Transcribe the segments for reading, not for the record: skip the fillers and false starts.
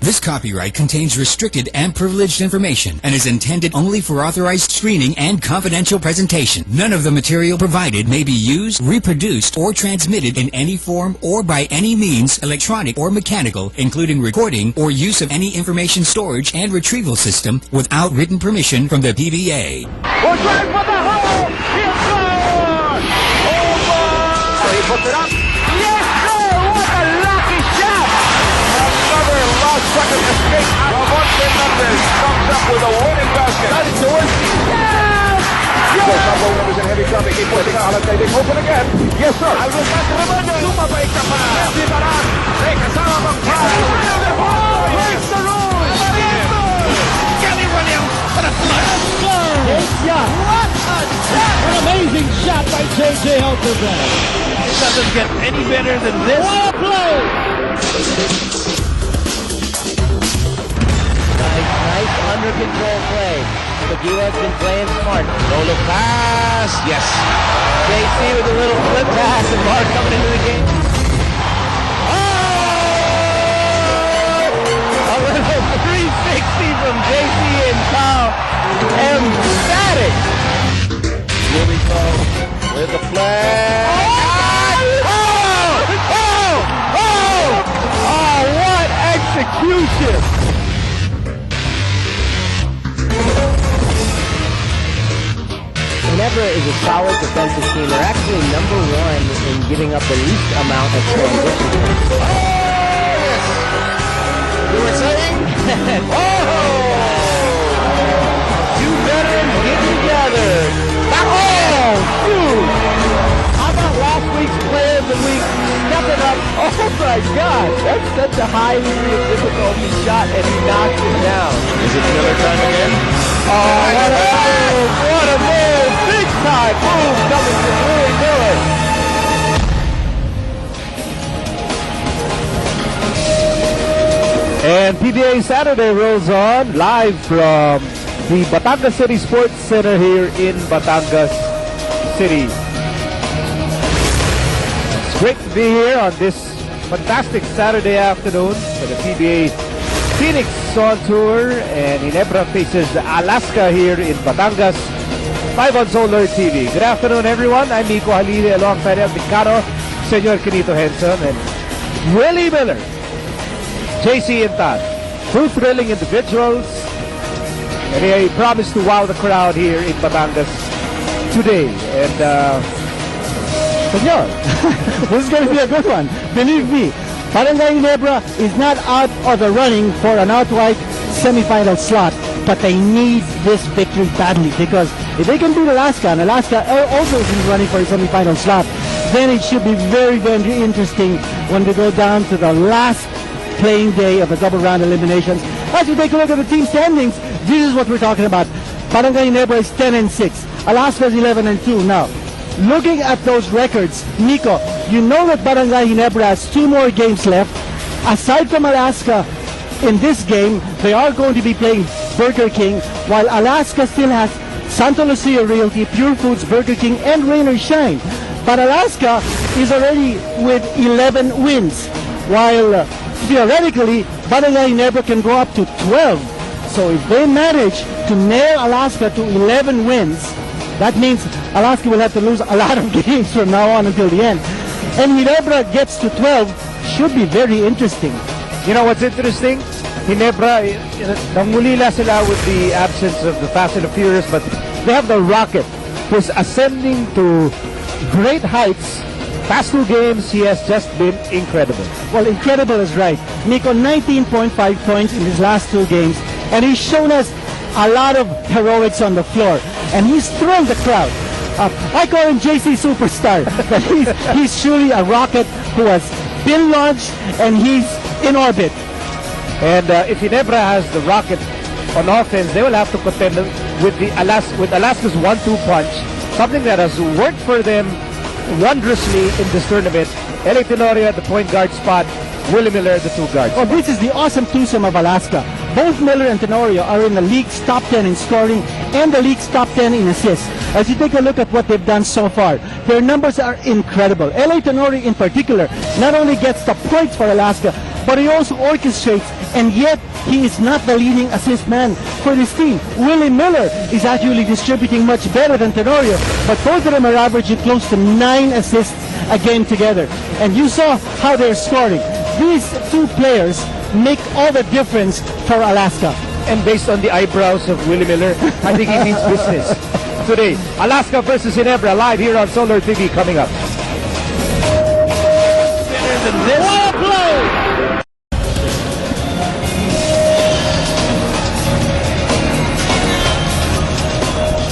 This copyright contains restricted and privileged information and is intended only for authorized screening and confidential presentation. None of the material provided may be used, reproduced, or transmitted in any form or by any means, electronic or mechanical, including recording or use of any information storage and retrieval system without written permission from the PBA. We're trying for the hole! He scores! Over! So he puts it up. Yes, sir! What a lucky shot! Another last second escape. Ramon Fernandez comes up with a winning basket. That is the one. Yes! Yes! Couple numbers in heavy traffic. He puts it out. They open again. Yes, sir. Al Lucas Ramon. Lumabay ka pa. Messi Baran. May kasama bang foul. Oh, breaks the rules. Kenny Williams for the flush. What a shot! An amazing shot by J.J. Alcazar. It doesn't get any better than this. What a play! Nice under control play. Pagila's been playing smart. Roll pass. Yes. JC with a little flip pass and Mark coming into the game. Oh! A little 360 from JC and Kyle. Emphatic. Here we go with the flag. Oh, what execution! Ginebra is a solid defensive team. They're actually number one in giving up the least amount of transition. Oh, yes! You were saying? Two veterans get together. Oh, shoot! How about last week's player of the week stepping up? Oh my God, that's such a high degree of difficulty shot, and he knocks it down. Is it Miller time again? Oh, what a move! Big time move coming from Louis Miller. And PBA Saturday rolls on live from the Batangas City Sports Center here in Batangas City. It's great to be here on this fantastic Saturday afternoon for the PBA Phoenix on tour, and Ginebra faces Alaska here in Batangas, 5 on Solar TV. Good afternoon, everyone. I'm Nico Halili alongside El Picaro, Senor Kenito Henson, and Willie Miller, JC and Todd. Two thrilling individuals, and they promise to wow the crowd here in Batangas today. And, Senor, this is going to be a good one. Believe me, Barangay Ginebra is not out of the running for an outright semifinal slot, but they need this victory badly, because if they can beat Alaska, and Alaska also is in the running for a semifinal slot, then it should be very, very interesting when we go down to the last playing day of the double round eliminations. As we take a look at the team standings, this is what we're talking about. Barangay Ginebra is 10-6. Alaska is 11-2. Now, looking at those records, Nico, you know that Barangay Ginebra has 2 more games left. Aside from Alaska, in this game, they are going to be playing Burger King, while Alaska still has Santa Lucia Realty, Pure Foods, Burger King, and Rain or Shine. But Alaska is already with 11 wins, while theoretically, Barangay Ginebra can go up to 12. So if they manage to nail Alaska to 11 wins, that means Alaska will have to lose a lot of games from now on until the end. And Ginebra gets to 12, should be very interesting. You know what's interesting? Ginebra, nangulila sila with the absence of the Fast and the Furious, but they have the Rocket, who's ascending to great heights. Past 2 games, he has just been incredible. Well, incredible is right. Nico, 19.5 points in his last 2 games, and he's shown us a lot of heroics on the floor, and he's thrown the crowd. I call him JC Superstar, but he's truly a rocket who has been launched, and he's in orbit. And if Ginebra has the Rocket on offense, they will have to contend with Alaska's 1-2 punch, something that has worked for them wondrously in this tournament. LA Tenorio at the point guard spot, Willie Miller at the 2 guards. Oh, this is the awesome twosome of Alaska. Both Miller and Tenorio are in the league's top 10 in scoring and the league's top 10 in assists. As you take a look at what they've done so far, their numbers are incredible. LA Tenorio in particular not only gets the points for Alaska, but he also orchestrates and yet he is not the leading assist man for this team. Willie Miller is actually distributing much better than Tenorio, but both of them are averaging close to 9 assists a game together. And you saw how they're scoring. These two players make all the difference for Alaska. And based on the eyebrows of Willie Miller, I think he means business today. Alaska versus Ginebra live here on Solar TV coming up. What a play!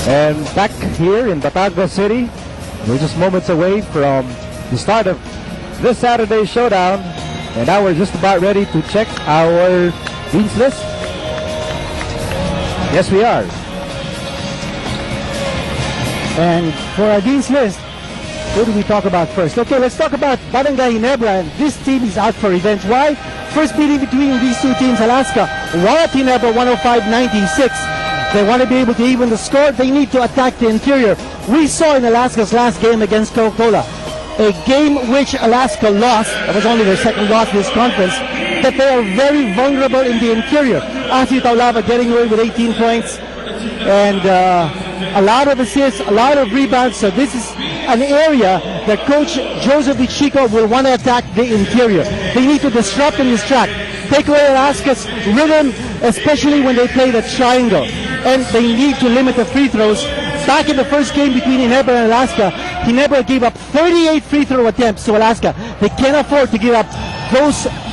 And back here in Batangas City, we're just moments away from the start of this Saturday showdown. And now we're just about ready to check our Dean's List. Yes, we are. And for our Dean's List, who do we talk about first? Okay, let's talk about Barangay Ginebra. And this team is out for revenge. Why? First meeting between these two teams, Alaska won at Ginebra 105-96. They want to be able to even the score. They need to attack the interior. We saw in Alaska's last game against Coca-Cola, a game which Alaska lost. That was only their second loss in this conference. That they are very vulnerable in the interior. Asi Taulava getting away with 18 points and a lot of assists, a lot of rebounds. So this is an area that Coach Joseph Ichico will want to attack the interior. They need to disrupt and distract, take away Alaska's rhythm, especially when they play the triangle. And they need to limit the free throws. Back in the first game between Ginebra and Alaska, Ginebra gave up 38 free throw attempts to Alaska. They can't afford to give up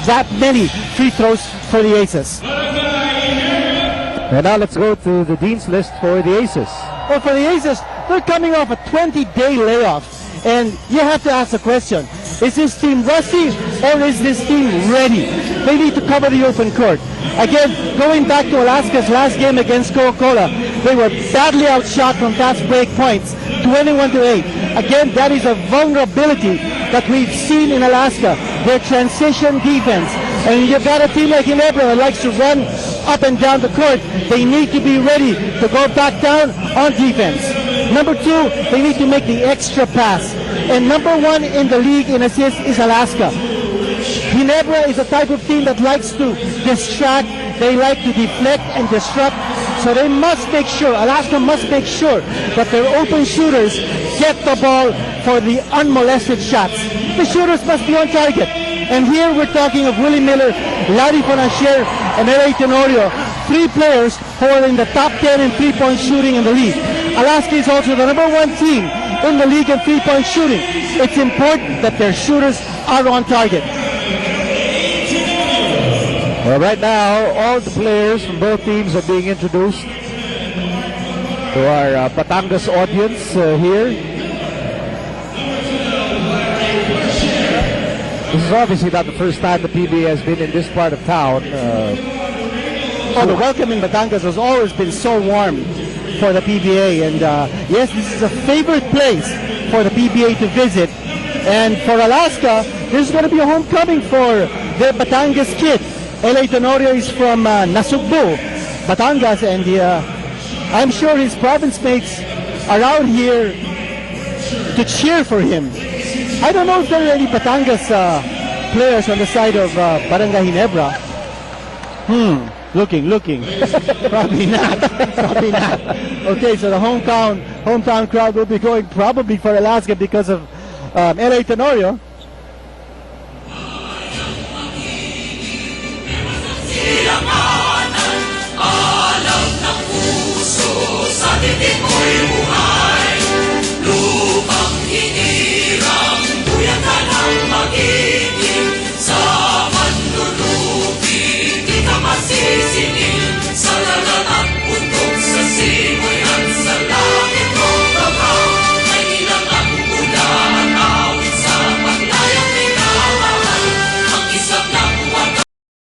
that many free throws for the Aces. And now let's go to the Dean's List for the Aces. Well, for the Aces, they're coming off a 20-day layoff. And you have to ask the question, is this team rusty or is this team ready? They need to cover the open court. Again, going back to Alaska's last game against Coca-Cola, they were badly outshot from fast break points, 21-8. Again, that is a vulnerability that we've seen in Alaska, their transition defense. And you've got a team like Ginebra that likes to run up and down the court. They need to be ready to go back down on defense. Number 2, they need to make the extra pass. And number 1 in the league in assists is Alaska. Ginebra is a type of team that likes to distract. They like to deflect and disrupt. So they must make sure, Alaska must make sure that their open shooters get the ball for the unmolested shots. The shooters must be on target. And here we're talking of Willie Miller, Larry Fonasher, and L.A. Tenorio, 3 players who are in the top 10 in three-point shooting in the league. Alaska is also the number 1 team in the league in three-point shooting. It's important that their shooters are on target. Well, right now, all the players from both teams are being introduced to our Batangas audience here. This is obviously not the first time the PBA has been in this part of town. The welcome in Batangas has always been so warm for the PBA. And yes, this is a favorite place for the PBA to visit. And for Alaska, this is going to be a homecoming for the Batangas kid. L.A. Tenorio is from Nasugbu, Batangas, and I'm sure his province mates are out here to cheer for him. I don't know if there are any Batangas players on the side of Barangay Ginebra. Looking. Probably not. Okay, so the hometown crowd will be going probably for Alaska because of L.A. Tenorio. Alam ng puso sa titik ko'y